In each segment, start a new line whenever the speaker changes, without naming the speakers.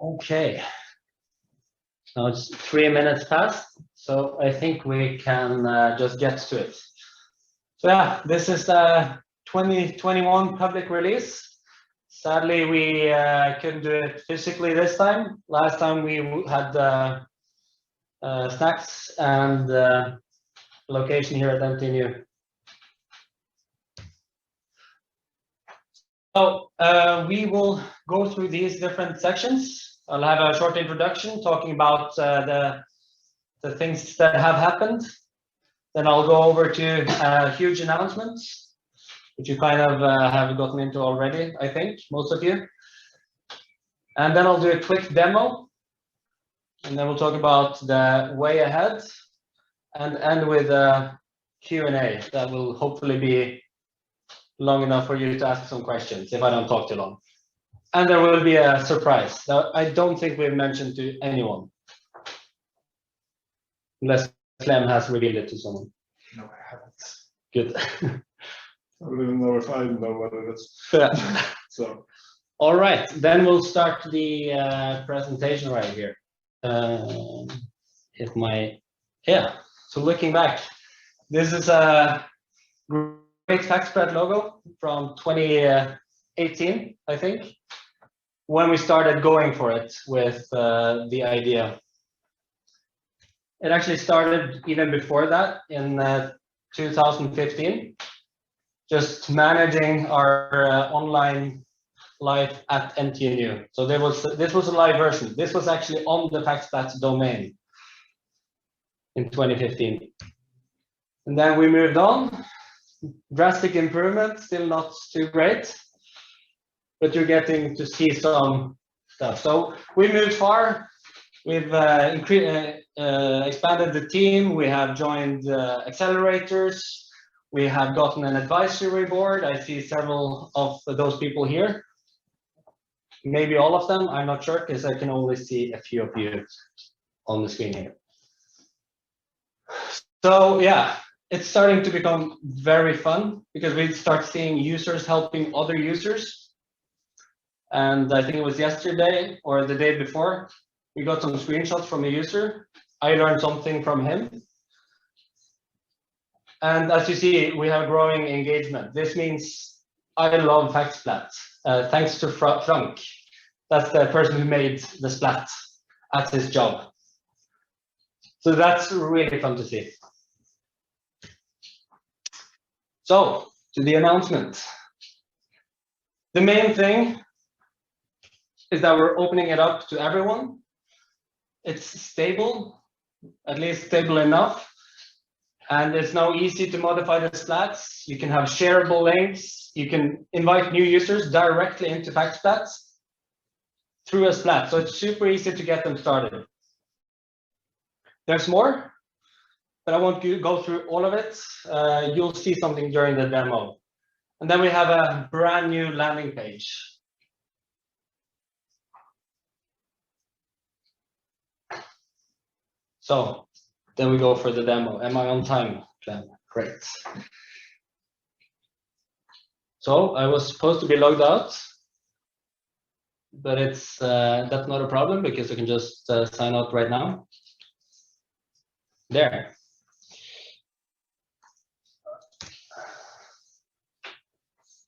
Okay, now it's 3 minutes past, so I think we can just get to it. So yeah, this is the 2021 public release. Sadly, we couldn't do it physically this time. Last time we had snacks and location here at MTNU. So we will go through these different sections. I'll have a short introduction talking about the things that have happened. Then I'll go over to huge announcements, which you kind of have gotten into already, I think, most of you. And then I'll do a quick demo. And then we'll talk about the way ahead and end with a Q&A that will hopefully be long enough for you to ask some questions if I don't talk too long. And there will be a surprise that I don't think we've mentioned to anyone. Unless Clem has revealed it to someone.
No, I haven't.
Good.
I don't even know if I know what it is.
Yeah.
So.
All right, then we'll start the presentation right here. So looking back, this is a great Factsplat logo from 2018, I think, when we started going for it with the idea. It actually started even before that in 2015, just managing our online life at MTNU. So this was a live version. This was actually on the Factsplat domain in 2015. And then we moved on. Drastic improvement, still not too great, but you're getting to see some stuff. So we moved far. We've expanded the team. We have joined accelerators. We have gotten an advisory board. I see several of those people here. Maybe all of them, I'm not sure, because I can only see a few of you on the screen here. So yeah, it's starting to become very fun because we start seeing users helping other users. And I think it was yesterday or the day before, we got some screenshots from a user. I learned something from him. And as you see, we have growing engagement. This means I love Factsplat. Thanks to Frank. That's the person who made the splat at his job. So that's really fun to see. So, to the announcement. The main thing is that we're opening it up to everyone. It's stable, at least stable enough. And it's now easy to modify the splats. You can have shareable links. You can invite new users directly into Factsplats through a splat. So it's super easy to get them started. There's more, but I won't go through all of it. You'll see something during the demo. And then we have a brand new landing page. So then we go for the demo. Am I on time, Clem? Great. So I was supposed to be logged out, but it's that's not a problem because I can just sign out right now. There.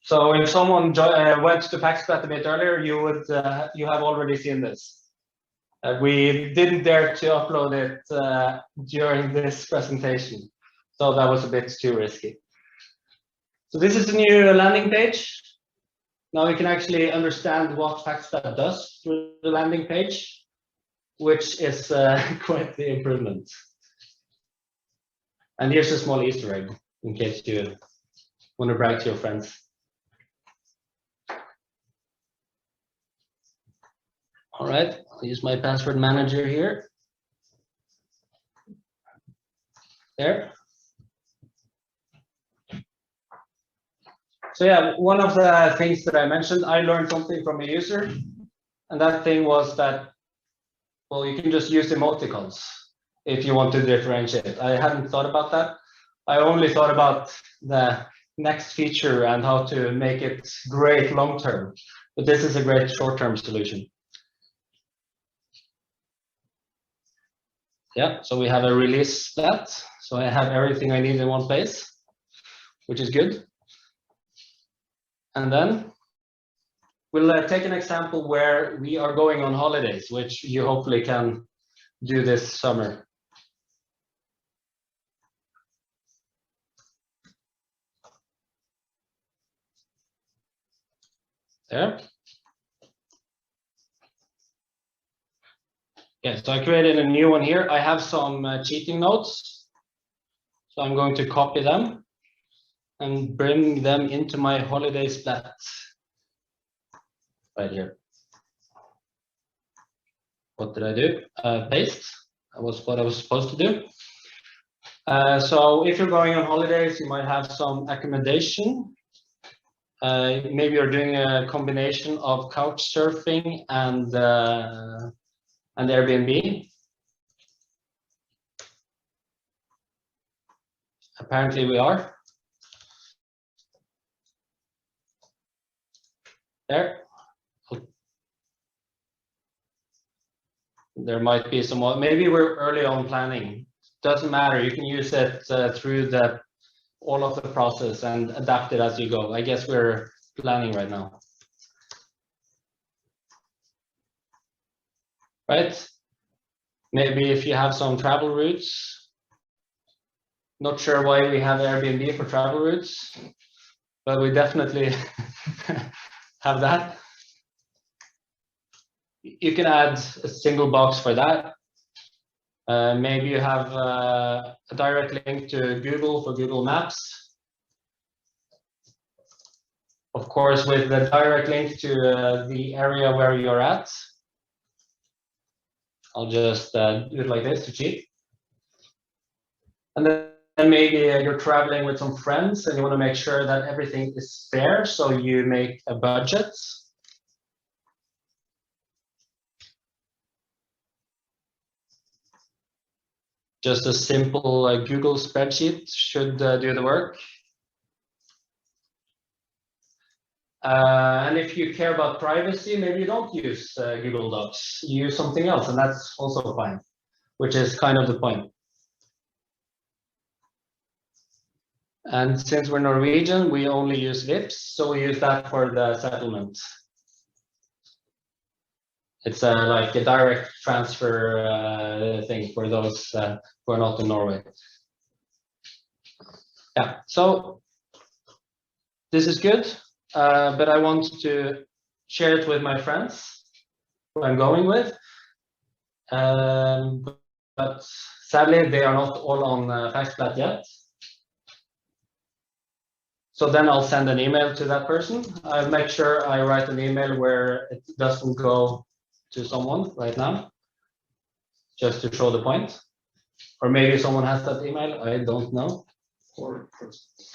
So if someone went to Factsplat a bit earlier, you have already seen this. We didn't dare to upload it during this presentation, so that was a bit too risky. So this is the new landing page. Now we can actually understand what Factsplat does through the landing page, which is quite the improvement. And here's a small Easter egg in case you want to brag to your friends. All right, I'll use my password manager here. There. So yeah, one of the things that I mentioned, I learned something from a user, and that thing was that, well, you can just use emoticons if you want to differentiate. I hadn't thought about that. I only thought about the next feature and how to make it great long-term, but this is a great short-term solution. Yeah, so we have a release splat. So I have everything I need in one place, which is good. And then we'll take an example where we are going on holidays, which you hopefully can do this summer. There. Okay, so I created a new one here. I have some cheating notes. So I'm going to copy them and bring them into my holiday splat right here. What did I do? Paste. That was what I was supposed to do. So if you're going on holidays, you might have some accommodation. Maybe you're doing a combination of couch surfing and Airbnb. Apparently we are. There. There might be some more. Maybe we're early on planning. Doesn't matter. You can use it through all of the process and adapt it as you go. I guess we're planning right now. Right? Maybe if you have some travel routes. Not sure why we have Airbnb for travel routes, but we definitely have that. You can add a single box for that. Maybe you have a direct link to Google for Google Maps. Of course, with the direct link to the area where you're at. I'll just do it like this to cheat. And then maybe you're traveling with some friends and you want to make sure that everything is fair, so you make a budget. Just a simple Google spreadsheet should do the work. And if you care about privacy, maybe you don't use Google Docs, you use something else, and that's also fine, which is kind of the point. And since we're Norwegian, we only use VIPs, so we use that for the settlement. It's like a direct transfer thing for those who are not in Norway. Yeah, so this is good, but I want to share it with my friends who I'm going with. But sadly, they are not all on Factsplat yet. So then I'll send an email to that person. I'll make sure I write an email where it doesn't go to someone right now, just to show the point. Or maybe someone has that email, I don't know.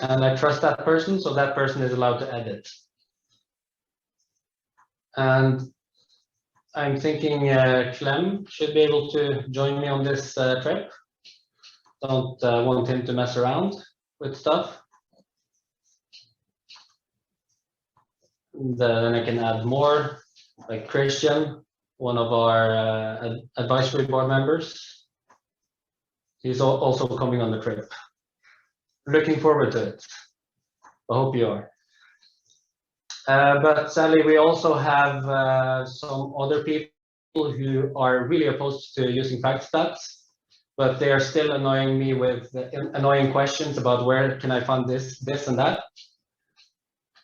And I trust that person, so that person is allowed to edit. And I'm thinking Clem should be able to join me on this trip. Don't want him to mess around with stuff. Then I can add more, like Christian, one of our advisory board members. He's also coming on the trip. Looking forward to it. I hope you are. But sadly, we also have some other people who are really opposed to using Factsplat, but they are still annoying me with annoying questions about where can I find this, and that.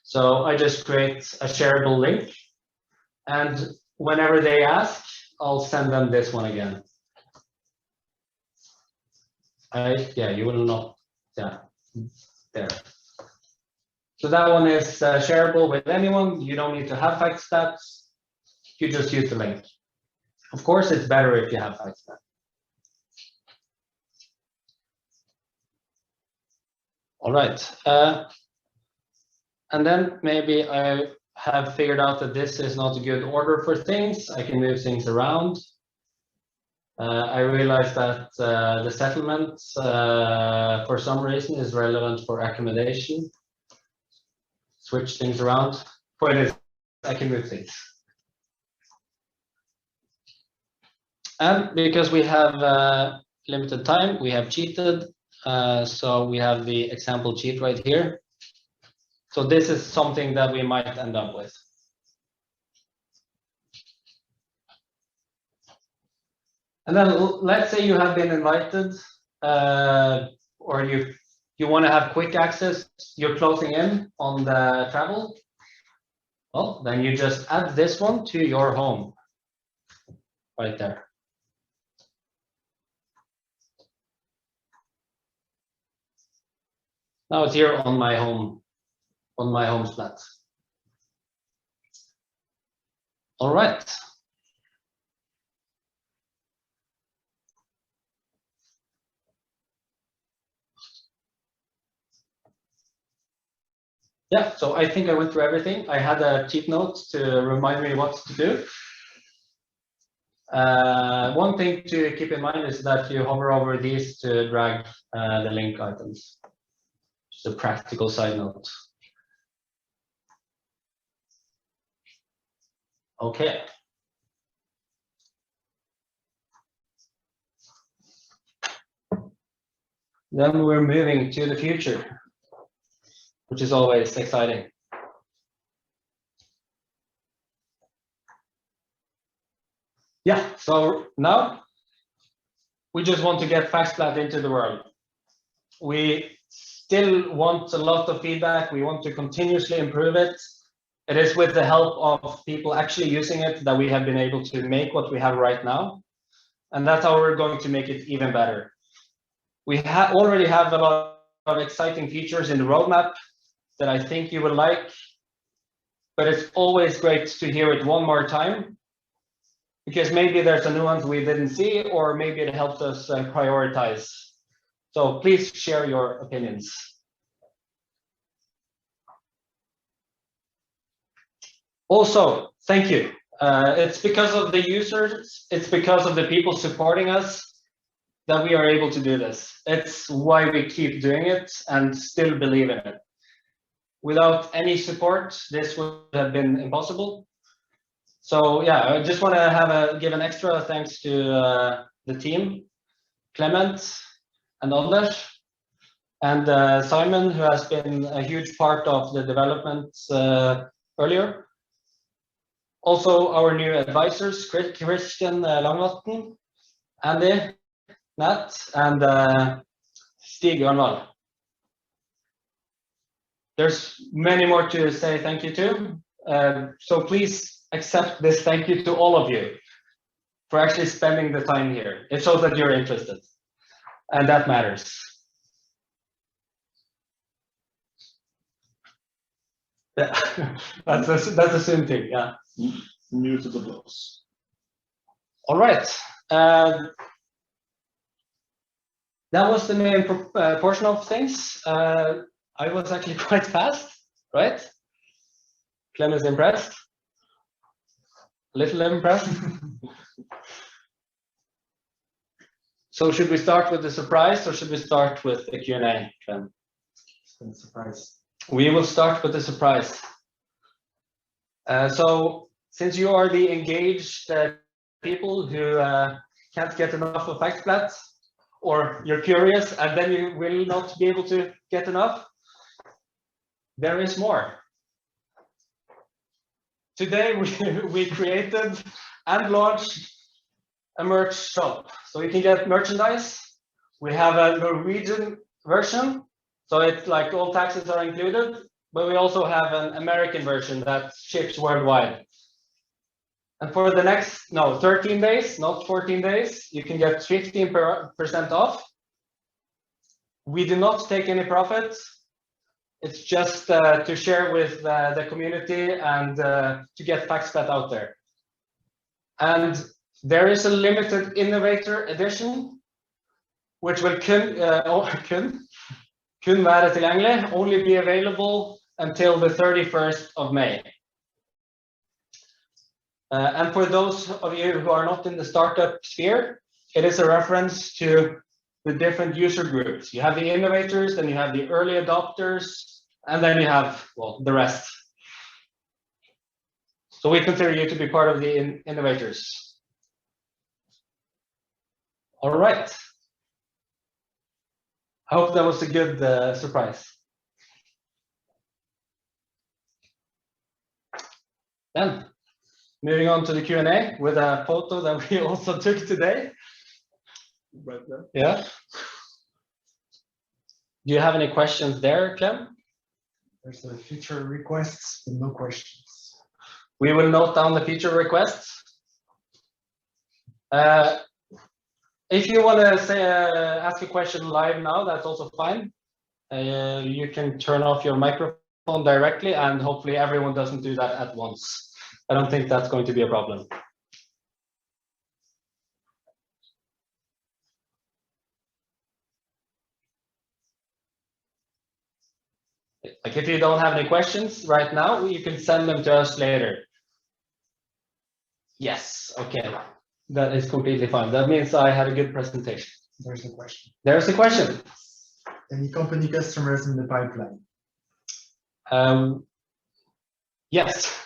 So I just create a shareable link, and whenever they ask, I'll send them this one again. Yeah, you will not, yeah, there. So that one is shareable with anyone. You don't need to have Factsplat. You just use the link. Of course, it's better if you have Factsplat. All right. And then maybe I have figured out that this is not a good order for things. I can move things around. I realized that the settlement, for some reason, is relevant for accommodation. Switch things around. Point is, I can move things. And because we have limited time. We have cheated. So we have the example cheat right here. So this is something that we might end up with. And then let's say you have been invited, or you want to have quick access, you're closing in on the travel. Well, then you just add this one to your home right there. Now it's here on my home splat. All right. Yeah, so I think I went through everything. I had a cheat note to remind me what to do. One thing to keep in mind is that you hover over these to drag the link items. Just a practical side note. Okay. Then we're moving to the future, which is always exciting. Yeah, so now we just want to get Factsplat into the world. We still want a lot of feedback. We want to continuously improve it. It is with the help of people actually using it that we have been able to make what we have right now. And that's how we're going to make it even better. We already have a lot of exciting features in the roadmap that I think you will like, but it's always great to hear it one more time, because maybe there's a nuance we didn't see, or maybe it helps us prioritize. So please share your opinions. Also, thank you. It's because of the users, it's because of the people supporting us that we are able to do this. It's why we keep doing it and still believe in it. Without any support, this would have been impossible. So yeah, I just want to give an extra thanks to the team, Clement and Anders, and Simon, who has been a huge part of the development earlier. Also our new advisors, Christian Langvatn, Andy, Nat, and Stig Ørnvald. There's many more to say thank you to. So please accept this thank you to all of you for actually spending the time here. It shows that you're interested, and that matters. Yeah, that's the same thing. Yeah.
Muted the boss.
All right. That was the main portion of things. I was actually quite fast, right? Clem is impressed. A little impressed. So should we start with the surprise, or should we start with the Q&A, Clem?
Surprise.
We will start with the surprise. So since you are the engaged people who can't get enough of Factsplat, or you're curious and then you will not be able to get enough, there is more. Today we created and launched a merch shop, so you can get merchandise. We have a Norwegian version, so it's like all taxes are included, but we also have an American version that ships worldwide. And for the next 13 days, not 14 days, you can get 15% off. We do not take any profits. It's just to share with the community and to get Factsplat out there. And there is a limited innovator edition, which will kun være tilgjengelig, only be available until the 31st of May. And for those of you who are not in the startup sphere, it is a reference to the different user groups. You have the innovators, then you have the early adopters, and then you have, well, the rest. So we consider you to be part of the innovators. All right. I hope that was a good surprise. Then, moving on to the Q&A with a photo that we also took today.
Right there.
Yeah. Do you have any questions there, Clem?
There's a feature requests, but no questions.
We will note down the feature requests. If you want to say ask a question live now, that's also fine. You can turn off your microphone directly, and hopefully everyone doesn't do that at once. I don't think that's going to be a problem. Like if you don't have any questions right now, you can send them to us later. Yes, okay. That is completely fine. That means I had a good presentation.
There's a question.
There's a question.
Any company customers in the pipeline?
Yes,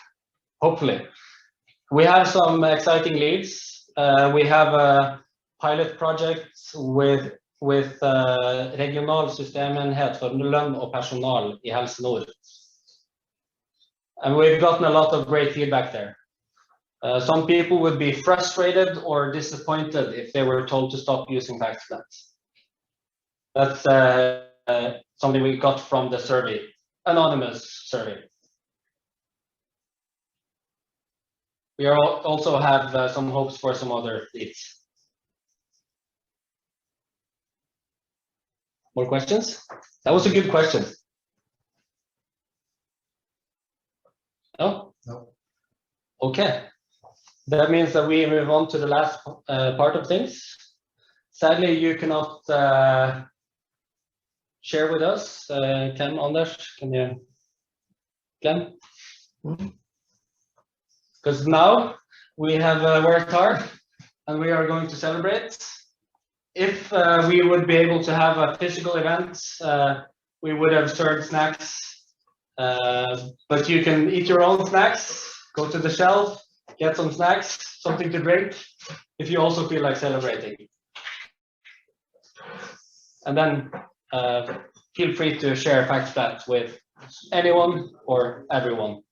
hopefully. We have some exciting leads. We have a pilot project with regionalsystemenhet for lønn og personal i Helse Nord. And we've gotten a lot of great feedback there. Some people would be frustrated or disappointed if they were told to stop using Factsplat. That's something we got from the survey, anonymous survey. We also have some hopes for some other leads. More questions? That was a good question. No?
No.
Okay. That means that we move on to the last part of things. Sadly, you cannot share with us. Clem, Anders, can you? Clem? Because now we have worked hard and we are going to celebrate. If we would be able to have a physical event, we would have served snacks. But you can eat your own snacks, go to the shelf, get some snacks, something to drink, if you also feel like celebrating. And then feel free to share Factsplat with anyone or everyone.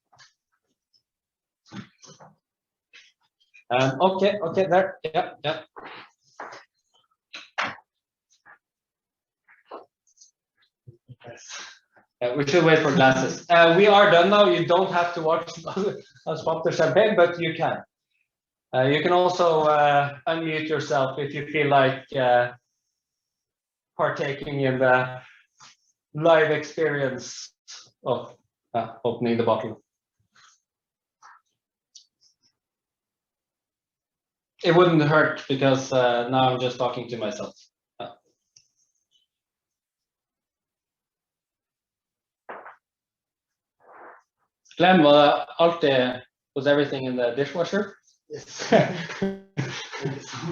Okay, there, yeah. We should wait for glasses. We are done now. You don't have to watch us pop the champagne, but you can. You can also unmute yourself if you feel like partaking in the live experience of opening the bottle. It wouldn't hurt because now I'm just talking to myself. Clem, was everything in the dishwasher?
Yes.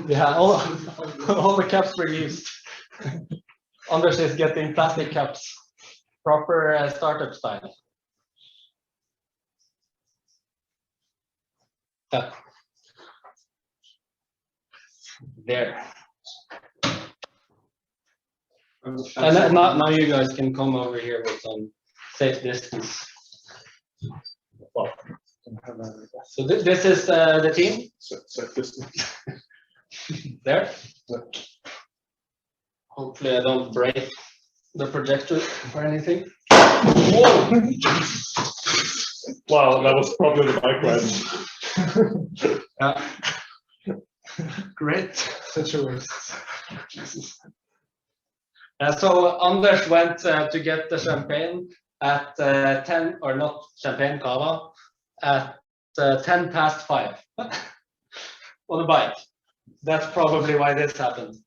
Yeah, all the cups were used. Anders is getting plastic cups, proper startup style. Yeah. There. And now you guys can come over here with some safe distance. Well, so this is the team.
Safe distance.
There. Hopefully I don't break the projector or anything. Whoa!
Wow, that was probably the bike ride.
Yeah. Great.
Such a waste.
So Anders went to get the champagne at 10, or not champagne, cava, at 10 past 5 on a bike. That's probably why this happened.